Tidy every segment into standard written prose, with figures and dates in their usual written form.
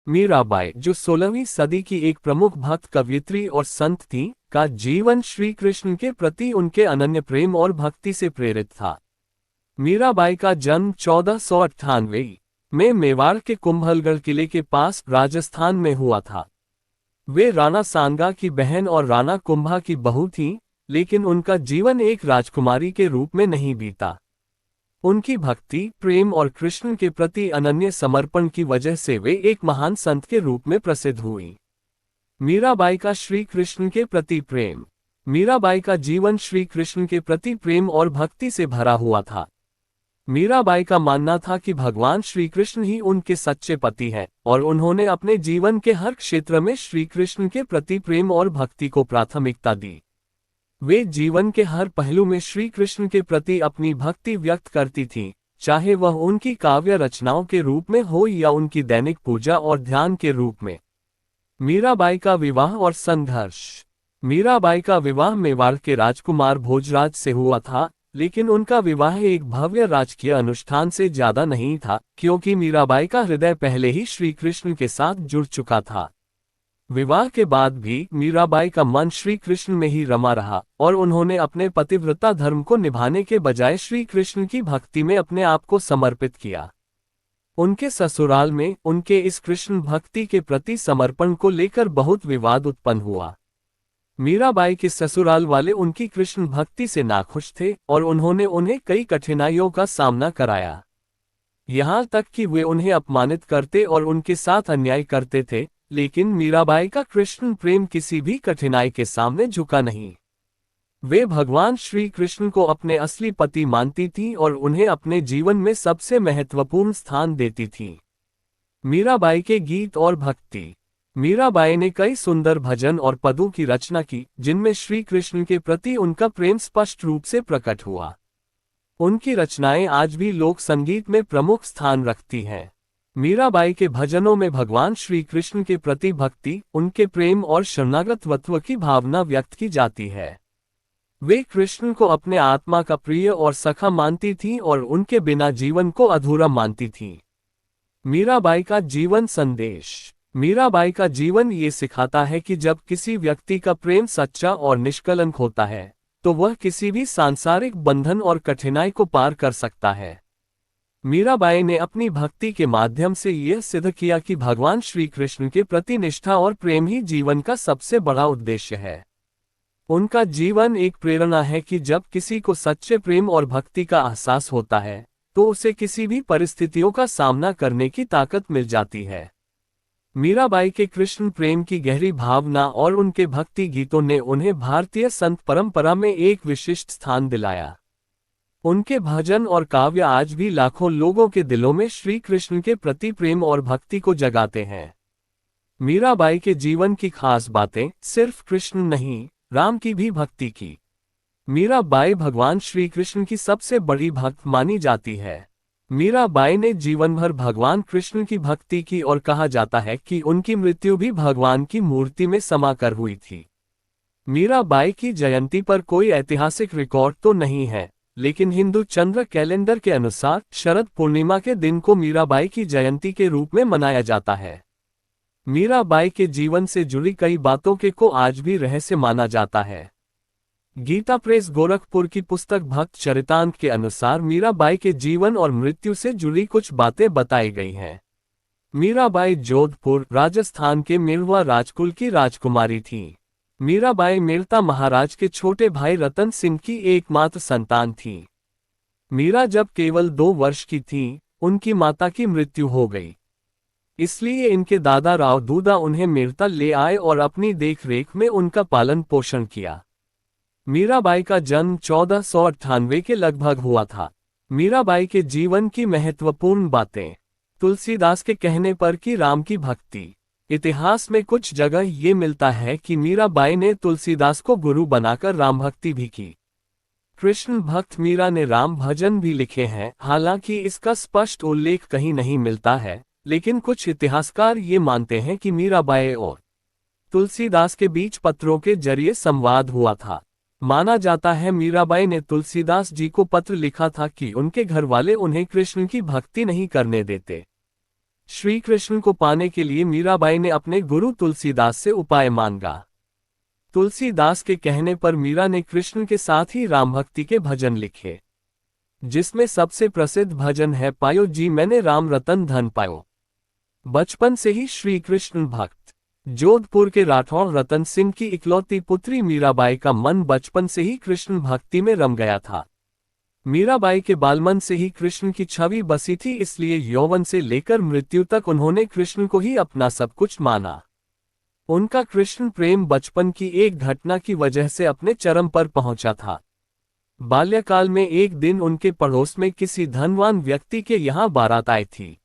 मीराबाई, जो 16वीं सदी की एक प्रमुख भक्त कवयित्री और संत थी, का जीवन श्री कृष्ण के प्रति उनके अनन्य प्रेम और भक्ति से प्रेरित था। मीराबाई का जन्म 1498 में मेवाड़ के कुंभलगढ़ किले के पास राजस्थान में हुआ था। वे राणा सांगा की बहन और राणा कुंभा की बहू थीं, लेकिन उनका जीवन एक राजकुमारी के रूप में नहीं बीता। उनकी भक्ति, प्रेम और कृष्ण के प्रति अनन्य समर्पण की वजह से वे एक महान संत के रूप में प्रसिद्ध हुई। मीराबाई का श्री कृष्ण के प्रति प्रेम। मीराबाई का जीवन श्री कृष्ण के प्रति प्रेम और भक्ति से भरा हुआ था। मीराबाई का मानना था कि भगवान श्री कृष्ण ही उनके सच्चे पति हैं, और उन्होंने अपने जीवन के हर क्षेत्र में श्री कृष्ण के प्रति प्रेम और भक्ति को प्राथमिकता दी। वे जीवन के हर पहलू में श्री कृष्ण के प्रति अपनी भक्ति व्यक्त करती थीं, चाहे वह उनकी काव्य रचनाओं के रूप में हो या उनकी दैनिक पूजा और ध्यान के रूप में। मीराबाई का विवाह और संघर्ष। मीराबाई का विवाह मेवाड़ के राजकुमार भोजराज से हुआ था, लेकिन उनका विवाह एक भव्य राजकीय अनुष्ठान से ज्यादा नहीं था, क्योंकि मीराबाई का हृदय पहले ही श्री कृष्ण के साथ जुड़ चुका था। विवाह के बाद भी मीराबाई का मन श्री कृष्ण में ही रमा रहा, और उन्होंने अपने पतिव्रता धर्म को निभाने के बजाय श्री कृष्ण की भक्ति में अपने आप को समर्पित किया। उनके ससुराल में उनके इस कृष्ण भक्ति के प्रति समर्पण को लेकर बहुत विवाद उत्पन्न हुआ। मीराबाई के ससुराल वाले उनकी कृष्ण भक्ति से नाखुश थे, और उन्होंने उन्हें कई कठिनाइयों का सामना कराया। यहाँ तक कि वे उन्हें अपमानित करते और उनके साथ अन्याय करते थे, लेकिन मीराबाई का कृष्ण प्रेम किसी भी कठिनाई के सामने झुका नहीं। वे भगवान श्री कृष्ण को अपने असली पति मानती थीं और उन्हें अपने जीवन में सबसे महत्वपूर्ण स्थान देती थीं। मीराबाई के गीत और भक्ति। मीराबाई ने कई सुंदर भजन और पदों की रचना की, जिनमें श्री कृष्ण के प्रति उनका प्रेम स्पष्ट रूप से प्रकट हुआ। उनकी रचनाएं आज भी लोक संगीत में प्रमुख स्थान रखती हैं। मीराबाई के भजनों में भगवान श्री कृष्ण के प्रति भक्ति, उनके प्रेम और शरणागतत्व की भावना व्यक्त की जाती है। वे कृष्ण को अपने आत्मा का प्रिय और सखा मानती थीं और उनके बिना जीवन को अधूरा मानती थीं। मीराबाई का जीवन संदेश। मीराबाई का जीवन ये सिखाता है कि जब किसी व्यक्ति का प्रेम सच्चा और निष्कलंक होता है, तो वह किसी भी सांसारिक बंधन और कठिनाई को पार कर सकता है। मीराबाई ने अपनी भक्ति के माध्यम से यह सिद्ध किया कि भगवान श्री कृष्ण के प्रति निष्ठा और प्रेम ही जीवन का सबसे बड़ा उद्देश्य है। उनका जीवन एक प्रेरणा है कि जब किसी को सच्चे प्रेम और भक्ति का एहसास होता है, तो उसे किसी भी परिस्थितियों का सामना करने की ताकत मिल जाती है। मीराबाई के कृष्ण प्रेम की गहरी भावना और उनके भक्ति गीतों ने उन्हें भारतीय संत परंपरा में एक विशिष्ट स्थान दिलाया। उनके भजन और काव्य आज भी लाखों लोगों के दिलों में श्री कृष्ण के प्रति प्रेम और भक्ति को जगाते हैं। मीराबाई के जीवन की खास बातें। सिर्फ कृष्ण नहीं, राम की भी भक्ति की। मीराबाई भगवान श्री कृष्ण की सबसे बड़ी भक्त मानी जाती है। मीराबाई ने जीवन भर भगवान कृष्ण की भक्ति की और कहा जाता है कि उनकी मृत्यु भी भगवान की मूर्ति में समाकर हुई थी। मीराबाई की जयंती पर कोई ऐतिहासिक रिकॉर्ड तो नहीं है, लेकिन हिंदू चंद्र कैलेंडर के अनुसार शरद पूर्णिमा के दिन को मीराबाई की जयंती के रूप में मनाया जाता है। मीराबाई के जीवन से जुड़ी कई बातों को आज भी रहस्य माना जाता है। गीता प्रेस गोरखपुर की पुस्तक भक्त चरितांत के अनुसार मीराबाई के जीवन और मृत्यु से जुड़ी कुछ बातें बताई गई हैं। मीराबाई जोधपुर, राजस्थान के मेरवा राजकुल की राजकुमारी थी। मीराबाई मेड़ता महाराज के छोटे भाई रतन सिंह की एकमात्र संतान थी। मीरा जब केवल 2 वर्ष की थी, उनकी माता की मृत्यु हो गई। इसलिए इनके दादा राव दूदा उन्हें मेड़ता ले आए और अपनी देखरेख में उनका पालन पोषण किया। मीराबाई का जन्म 1498 के लगभग हुआ था। मीराबाई के जीवन की महत्वपूर्ण बातें। तुलसीदास के कहने पर कि राम की भक्ति। इतिहास में कुछ जगह ये मिलता है कि मीराबाई ने तुलसीदास को गुरु बनाकर राम भक्ति भी की। कृष्ण भक्त मीरा ने राम भजन भी लिखे हैं, हालांकि इसका स्पष्ट उल्लेख कहीं नहीं मिलता है, लेकिन कुछ इतिहासकार ये मानते हैं कि मीराबाई और तुलसीदास के बीच पत्रों के जरिए संवाद हुआ था। माना जाता है मीराबाई ने तुलसीदास जी को पत्र लिखा था कि उनके घर वाले उन्हें कृष्ण की भक्ति नहीं करने देते। श्री कृष्ण को पाने के लिए मीराबाई ने अपने गुरु तुलसीदास से उपाय मांगा। तुलसीदास के कहने पर मीरा ने कृष्ण के साथ ही राम भक्ति के भजन लिखे, जिसमें सबसे प्रसिद्ध भजन है पायो जी मैंने राम रतन धन पायो। बचपन से ही श्री कृष्ण भक्त जोधपुर के राठौड़ रतन सिंह की इकलौती पुत्री मीराबाई का मन बचपन से ही कृष्ण भक्ति में रम गया था। मीराबाई के बालमन से ही कृष्ण की छवि बसी थी, इसलिए यौवन से लेकर मृत्यु तक उन्होंने कृष्ण को ही अपना सब कुछ माना। उनका कृष्ण प्रेम बचपन की एक घटना की वजह से अपने चरम पर पहुंचा था। बाल्यकाल में एक दिन उनके पड़ोस में किसी धनवान व्यक्ति के यहाँ बारात आई थी।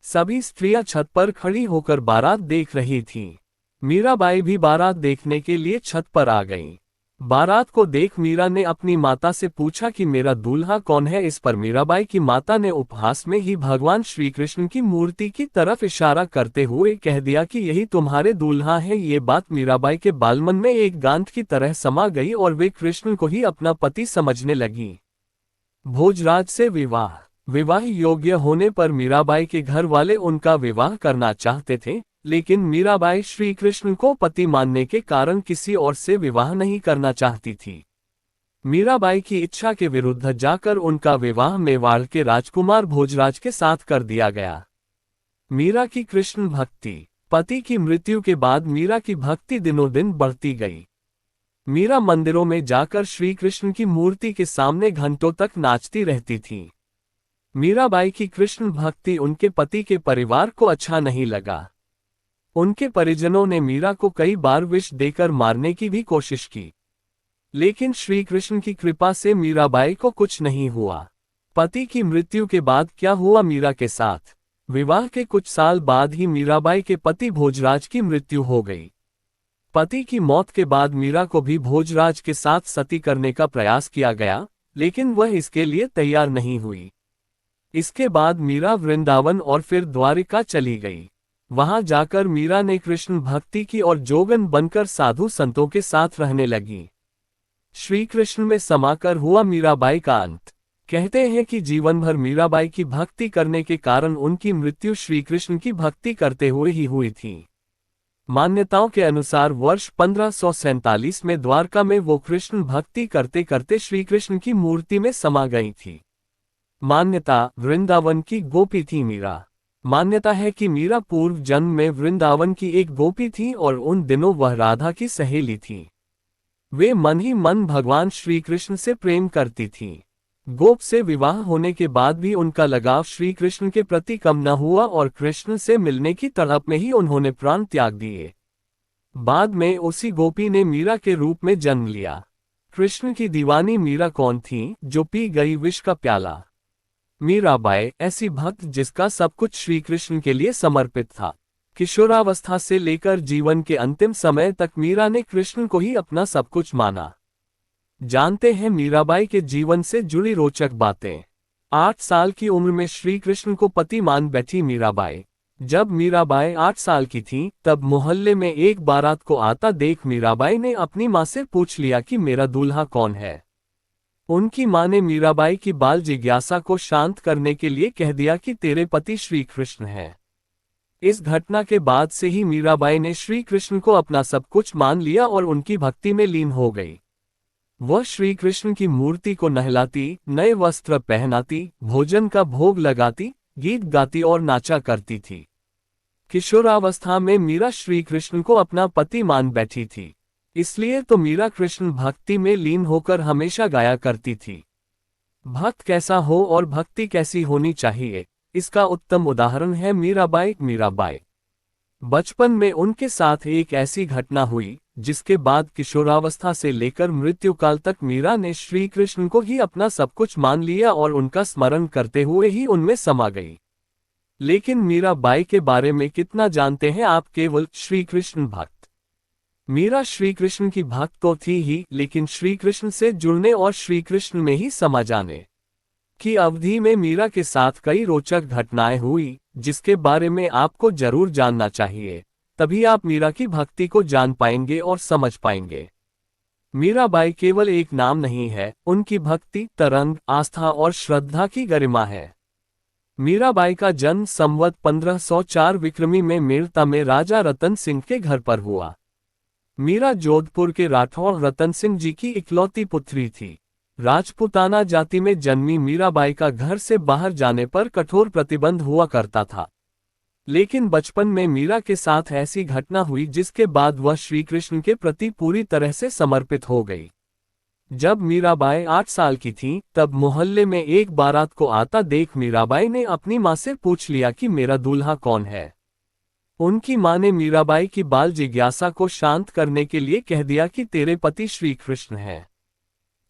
सभी स्त्रियां छत पर खड़ी होकर बारात देख रही थीं। मीराबाई भी बारात देखने के लिए छत पर आ गईं। बारात को देख मीरा ने अपनी माता से पूछा कि मेरा दूल्हा कौन है। इस पर मीराबाई की माता ने उपहास में ही भगवान श्री कृष्ण की मूर्ति की तरफ इशारा करते हुए कह दिया कि यही तुम्हारे दूल्हा है। ये बात मीराबाई के बालमन में एक गांठ की तरह समा गई और वे कृष्ण को ही अपना पति समझने लगी। भोजराज से विवाह योग्य होने पर मीराबाई के घर वाले उनका विवाह करना चाहते थे, लेकिन मीराबाई श्री कृष्ण को पति मानने के कारण किसी और से विवाह नहीं करना चाहती थी। मीराबाई की इच्छा के विरुद्ध जाकर उनका विवाह मेवाड़ के राजकुमार भोजराज के साथ कर दिया गया। मीरा की कृष्ण भक्ति। पति की मृत्यु के बाद मीरा की भक्ति दिनों दिन बढ़ती गई। मीरा मंदिरों में जाकर श्री कृष्ण की मूर्ति के सामने घंटों तक नाचती रहती थी। मीराबाई की कृष्ण भक्ति उनके पति के परिवार को अच्छा नहीं लगा। उनके परिजनों ने मीरा को कई बार विष देकर मारने की भी कोशिश की, लेकिन श्री कृष्ण की कृपा से मीराबाई को कुछ नहीं हुआ। पति की मृत्यु के बाद क्या हुआ मीरा के साथ? विवाह के कुछ साल बाद ही मीराबाई के पति भोजराज की मृत्यु हो गई। पति की मौत के बाद मीरा को भी भोजराज के साथ सती करने का प्रयास किया गया, लेकिन वह इसके लिए तैयार नहीं हुई। इसके बाद मीरा वृंदावन और फिर द्वारिका चली गई। वहां जाकर मीरा ने कृष्ण भक्ति की और जोगन बनकर साधु संतों के साथ रहने लगी। श्री कृष्ण में समाकर हुआ मीराबाई का अंत। कहते हैं कि जीवन भर मीराबाई की भक्ति करने के कारण उनकी मृत्यु श्री कृष्ण की भक्ति करते हुए ही हुई थी। मान्यताओं के अनुसार वर्ष 1547 में द्वारका में वो कृष्ण भक्ति करते करते श्री कृष्ण की मूर्ति में समा गई थी। मान्यता वृंदावन की गोपी थी मीरा। मान्यता है कि मीरा पूर्व जन्म में वृंदावन की एक गोपी थी और उन दिनों वह राधा की सहेली थी। वे मन ही मन भगवान श्री कृष्ण से प्रेम करती थीं। गोप से विवाह होने के बाद भी उनका लगाव श्री कृष्ण के प्रति कम न हुआ और कृष्ण से मिलने की तड़प में ही उन्होंने प्राण त्याग दिए। बाद में उसी गोपी ने मीरा के रूप में जन्म लिया। कृष्ण की दीवानी मीरा कौन थी जो पी गई विष का प्याला? मीराबाई ऐसी भक्त जिसका सब कुछ श्री कृष्ण के लिए समर्पित था। किशोरावस्था से लेकर जीवन के अंतिम समय तक मीरा ने कृष्ण को ही अपना सब कुछ माना। जानते हैं मीराबाई के जीवन से जुड़ी रोचक बातें। 8 साल की उम्र में श्री कृष्ण को पति मान बैठी मीराबाई। जब मीराबाई 8 साल की थी तब मोहल्ले में एक बारात को आता देख मीराबाई ने अपनी माँ से पूछ लिया कि मेरा दूल्हा कौन है। उनकी माँ ने मीराबाई की बाल जिज्ञासा को शांत करने के लिए कह दिया कि तेरे पति श्री कृष्ण हैं। इस घटना के बाद से ही मीराबाई ने श्री कृष्ण को अपना सब कुछ मान लिया और उनकी भक्ति में लीन हो गई। वह श्री कृष्ण की मूर्ति को नहलाती, नए वस्त्र पहनाती, भोजन का भोग लगाती, गीत गाती और नाचा करती थी। किशोरावस्था में मीरा श्री कृष्ण को अपना पति मान बैठी थी, इसलिए तो मीरा कृष्ण भक्ति में लीन होकर हमेशा गाया करती थी। भक्त कैसा हो और भक्ति कैसी होनी चाहिए, इसका उत्तम उदाहरण है मीराबाई। बचपन में उनके साथ एक ऐसी घटना हुई जिसके बाद किशोरावस्था से लेकर मृत्युकाल तक मीरा ने श्री कृष्ण को ही अपना सब कुछ मान लिया और उनका स्मरण करते हुए ही उनमें समा गई। लेकिन मीराबाई के बारे में कितना जानते हैं आप? केवल श्री कृष्ण भक्त। मीरा श्री कृष्ण की भक्त तो थी ही, लेकिन श्री कृष्ण से जुड़ने और श्री कृष्ण में ही समा जाने की अवधि में मीरा के साथ कई रोचक घटनाएं हुई जिसके बारे में आपको जरूर जानना चाहिए। तभी आप मीरा की भक्ति को जान पाएंगे और समझ पाएंगे। मीराबाई केवल एक नाम नहीं है, उनकी भक्ति तरंग, आस्था और श्रद्धा की गरिमा है। मीराबाई का जन्म संवत 1504 विक्रमी में मेड़ता में राजा रतन सिंह के घर पर हुआ। मीरा जोधपुर के राठौड़ रतन सिंह जी की इकलौती पुत्री थी। राजपूताना जाति में जन्मी मीराबाई का घर से बाहर जाने पर कठोर प्रतिबंध हुआ करता था। लेकिन बचपन में मीरा के साथ ऐसी घटना हुई जिसके बाद वह श्री कृष्ण के प्रति पूरी तरह से समर्पित हो गई। जब मीराबाई 8 साल की थी तब मोहल्ले में एक बारात को आता देख मीराबाई ने अपनी माँ से पूछ लिया कि मेरा दूल्हा कौन है। उनकी माँ ने मीराबाई की बाल जिज्ञासा को शांत करने के लिए कह दिया कि तेरे पति श्री कृष्ण हैं।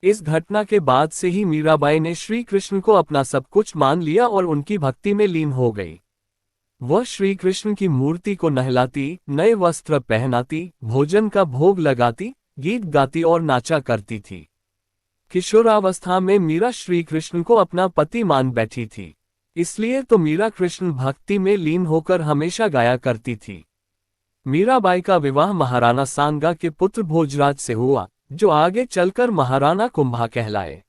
इस घटना के बाद से ही मीराबाई ने श्री कृष्ण को अपना सब कुछ मान लिया और उनकी भक्ति में लीन हो गई। वह श्री कृष्ण की मूर्ति को नहलाती, नए वस्त्र पहनाती, भोजन का भोग लगाती, गीत गाती और नाचा करती थी। किशोरावस्था में मीरा श्री कृष्ण को अपना पति मान बैठी थी, इसलिए तो मीरा कृष्ण भक्ति में लीन होकर हमेशा गाया करती थी। मीराबाई का विवाह महाराणा सांगा के पुत्र भोजराज से हुआ, जो आगे चलकर महाराणा कुंभा कहलाए।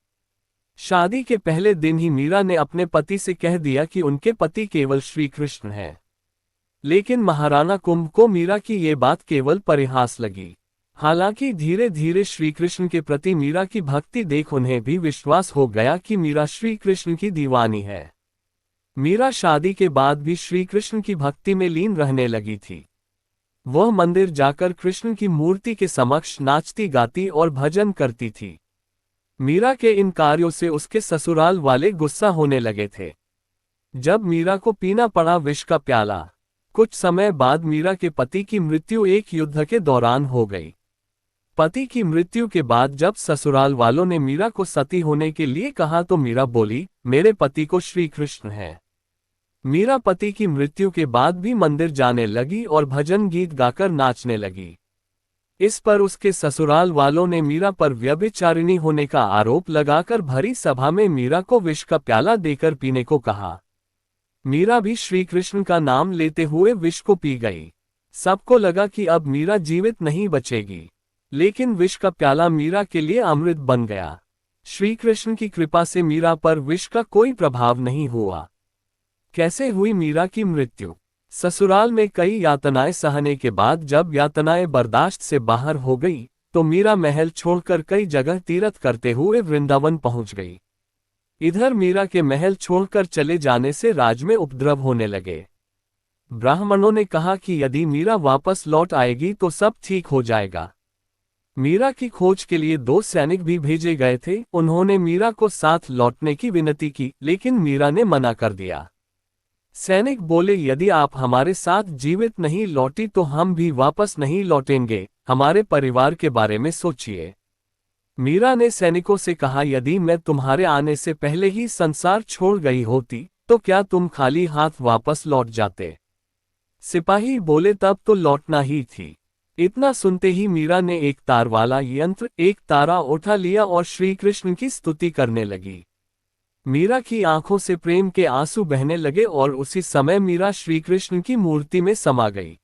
शादी के पहले दिन ही मीरा ने अपने पति से कह दिया कि उनके पति केवल श्री कृष्ण हैं। लेकिन महाराणा कुंभ को मीरा की ये बात केवल परिहास लगी। हालांकि धीरे धीरे श्री कृष्ण के प्रति मीरा की भक्ति देख उन्हें भी विश्वास हो गया कि मीरा श्री कृष्ण की दीवानी है। मीरा शादी के बाद भी श्री कृष्ण की भक्ति में लीन रहने लगी थी। वह मंदिर जाकर कृष्ण की मूर्ति के समक्ष नाचती गाती और भजन करती थी। मीरा के इन कार्यों से उसके ससुराल वाले गुस्सा होने लगे थे। जब मीरा को पीना पड़ा विष का प्याला। कुछ समय बाद मीरा के पति की मृत्यु एक युद्ध के दौरान हो गई। पति की मृत्यु के बाद जब ससुराल वालों ने मीरा को सती होने के लिए कहा तो मीरा बोली, मेरे पति को श्री कृष्ण है। मीरा पति की मृत्यु के बाद भी मंदिर जाने लगी और भजन गीत गाकर नाचने लगी। इस पर उसके ससुराल वालों ने मीरा पर व्यभिचारिणी होने का आरोप लगाकर भरी सभा में मीरा को विष का प्याला देकर पीने को कहा। मीरा भी श्री कृष्ण का नाम लेते हुए विष को पी गई। सबको लगा कि अब मीरा जीवित नहीं बचेगी, लेकिन विष का प्याला मीरा के लिए अमृत बन गया। श्री कृष्ण की कृपा से मीरा पर विष का कोई प्रभाव नहीं हुआ। कैसे हुई मीरा की मृत्यु? ससुराल में कई यातनाएं सहने के बाद जब यातनाएं बर्दाश्त से बाहर हो गई तो मीरा महल छोड़कर कई जगह तीर्थ करते हुए वृंदावन पहुंच गई। इधर मीरा के महल छोड़कर चले जाने से राज में उपद्रव होने लगे। ब्राह्मणों ने कहा कि यदि मीरा वापस लौट आएगी तो सब ठीक हो जाएगा। मीरा की खोज के लिए 2 सैनिक भी भेजे गए थे। उन्होंने मीरा को साथ लौटने की विनती की, लेकिन मीरा ने मना कर दिया। सैनिक बोले, यदि आप हमारे साथ जीवित नहीं लौटी तो हम भी वापस नहीं लौटेंगे, हमारे परिवार के बारे में सोचिए। मीरा ने सैनिकों से कहा, यदि मैं तुम्हारे आने से पहले ही संसार छोड़ गई होती तो क्या तुम खाली हाथ वापस लौट जाते? सिपाही बोले, तब तो लौटना ही थी। इतना सुनते ही मीरा ने एक तार वाला यंत्र, एक तारा उठा लिया और श्री कृष्ण की स्तुति करने लगी। मीरा की आंखों से प्रेम के आंसू बहने लगे और उसी समय मीरा श्री कृष्ण की मूर्ति में समा गई।